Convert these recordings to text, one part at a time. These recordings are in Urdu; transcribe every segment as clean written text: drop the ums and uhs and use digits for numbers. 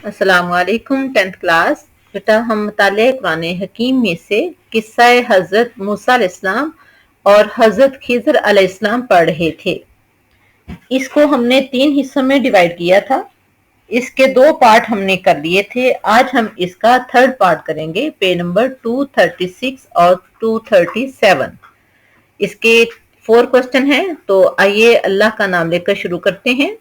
السلام علیکم 10th کلاس بیٹا ہم مطالعہ قرآن حکیم میں سے قصہ حضرت موسیٰ علیہ السلام اور حضرت خضر علیہ السلام پڑھ رہے تھے۔ اس کو ہم نے 3 حصوں میں ڈیوائیڈ کیا تھا۔ اس کے 2 پارٹ ہم نے کر لیے تھے۔ آج ہم اس کا 3rd پارٹ کریں گے، پیج نمبر 236 اور 237۔ اس کے 4 کوسچن ہیں، تو آئیے اللہ کا نام لے کر شروع کرتے ہیں۔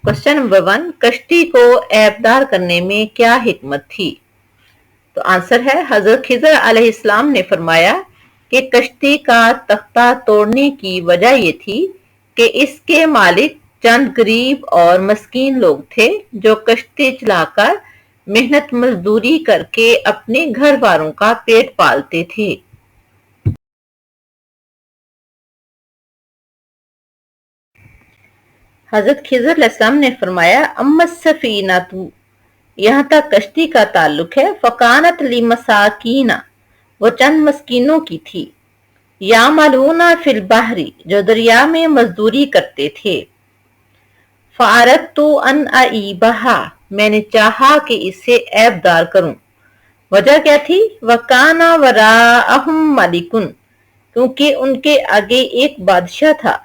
کوسچن نمبر 1، کشتی کو عیبدار کرنے میں کیا حکمت تھی؟ تو آنسر ہے، حضرت خضر علیہ السلام نے فرمایا کہ کشتی کا تختہ توڑنے کی وجہ یہ تھی کہ اس کے مالک چند غریب اور مسکین لوگ تھے جو کشتی چلا کر محنت مزدوری کر کے اپنے گھر والوں کا پیٹ پالتے تھے۔ حضرت خضر علیہ السلام نے فرمایا، اما السفینۃ، یہاں تک کشتی کا تعلق ہے، فکانت لمساکین، وہ چند مسکینوں کی تھی، یعملون فی البحر، جو دریا میں مزدوری کرتے تھے، فاردت ان اعیبھا، میں نے چاہا کہ اسے عیب دار کروں۔ وجہ کیا تھی؟ وکان وراءہم ملک، کیونکہ ان کے آگے ایک بادشاہ تھا،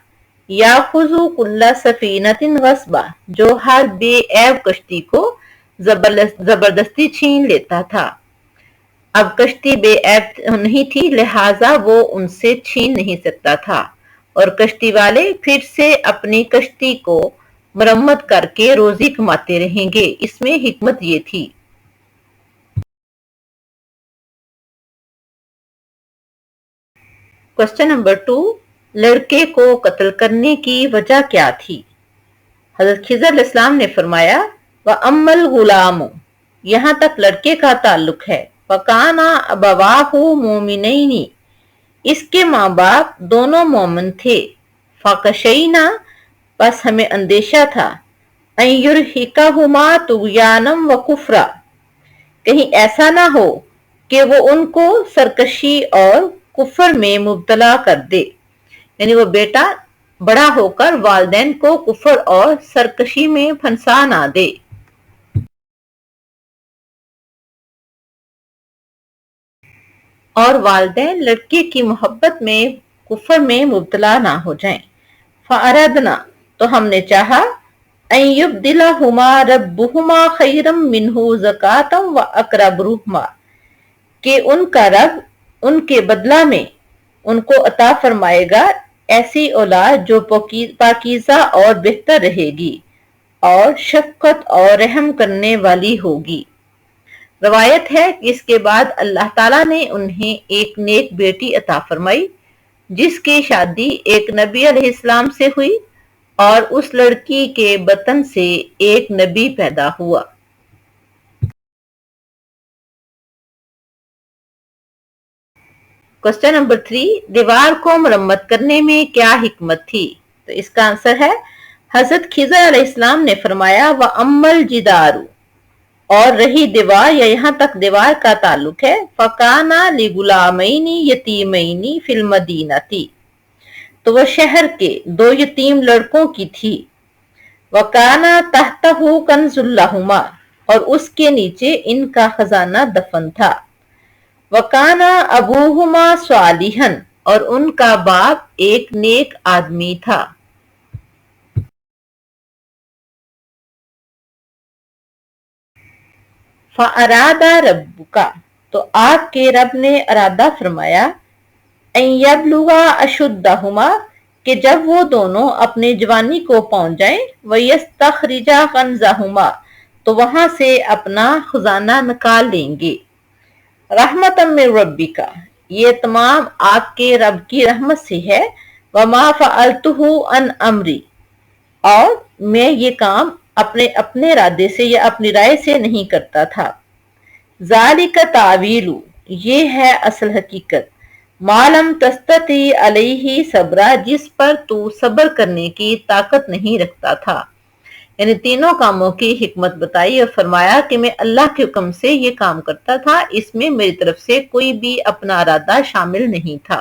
یاخذ کل سفینۃ غصبا، جو ہر بے عیب کشتی کو زبردستی چھین لیتا تھا۔ اب کشتی بے عیب نہیں تھی، لہٰذا وہ ان سے چھین نہیں سکتا تھا، اور کشتی والے پھر سے اپنی کشتی کو مرمت کر کے روزی کماتے رہیں گے۔ اس میں حکمت یہ تھی۔ کوسچن نمبر 2، لڑکے کو قتل کرنے کی وجہ کیا تھی؟ حضرت خضر علیہ السلام نے فرمایا، وَأَمَّا الْغُلَامُ، یہاں تک لڑکے کا تعلق ہے، فَكَانَ أَبَوَاهُ مُؤْمِنَيْنِ، اس کے ماں باپ دونوں مومن تھے، فَخَشِينَا، بس ہمیں اندیشہ تھا، أَن يُرْهِقَهُمَا طُغْيَانًا وَكُفْرًا، کہیں ایسا نہ ہو کہ وہ ان کو سرکشی اور کفر میں مبتلا کر دے، یعنی وہ بیٹا بڑا ہو کر والدین کو کفر اور سرکشی میں پھنسا نہ دے۔ اور والدین لڑکے کی محبت میں کفر میں مبتلا نہ ہو جائیں۔ فَأَرَدْنَا، تو ہم نے چاہا، أَن يُبْدِلَهُمَا رَبُّهُمَا خَيْرًا مِّنْهُ زَكَاةً وَأَقْرَبَ رُحْمًا، کہ ان کا رب ان کے بدلہ میں ان کو عطا فرمائے گا ایسی اولاد جو پاکیزہ اور بہتر رہے گی اور شفقت اور رحم کرنے والی ہوگی۔ روایت ہے کہ اس کے بعد اللہ تعالیٰ نے انہیں ایک نیک بیٹی عطا فرمائی، جس کی شادی ایک نبی علیہ السلام سے ہوئی، اور اس لڑکی کے بطن سے ایک نبی پیدا ہوا۔ کوسچن نمبر 3، دیوار کو مرمت کرنے میں کیا حکمت تھی؟ تو اس کا آنسر ہے، حضرت خضر علیہ السلام نے فرمایا، وَأَمَّا الْجِدَارُ، اور رہی دیوار یا یہاں تک دیوار کا تعلق ہے، فَكَانَ لِغُلَامَيْنِ يَتِيمَيْنِ فِي الْمَدِينَةِ، تو وہ شہر کے 2 یتیم لڑکوں کی تھی، وَكَانَ تَحْتَهُ كَنْزٌ لَهُمَا، اور اس کے نیچے ان کا خزانہ دفن تھا، وَكَانَ أَبُوهُمَا صَالِحًا، اور ان کا باپ ایک نیک آدمی تھا۔ فَأَرَادَ رَبُّكَ، تو آپ کے رب نے ارادہ فرمایا، أَن يَبْلُغَا أَشُدَّهُمَا، کہ جب وہ دونوں اپنے جوانی کو پہنچ جائیں، وَيَسْتَخْرِجَا كَنْزَهُمَا، تو وہاں سے اپنا خزانہ نکال لیں گے۔ رحمتً مِّن رَبِّكَ، یہ تمام آپ کے رب کی رحمت سے ہے، وَمَا فَعَلْتُهُ عَنْ أَمْرِي، اور میں یہ کام اپنے ارادے سے یا اپنی رائے سے نہیں کرتا تھا۔ ذَلِكَ تَعْوِيلُ، یہ ہے اصل حقیقت، مَا لَمْ تَسْتَطِعْ عَلَيْهِ صَبْرًا، جس پر تو صبر کرنے کی طاقت نہیں رکھتا تھا۔ یعنی تینوں کاموں کی حکمت بتائی اور فرمایا کہ میں اللہ کے حکم سے یہ کام کرتا تھا، اس میں میری طرف سے کوئی بھی اپنا ارادہ شامل نہیں تھا۔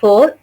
4,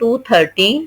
213।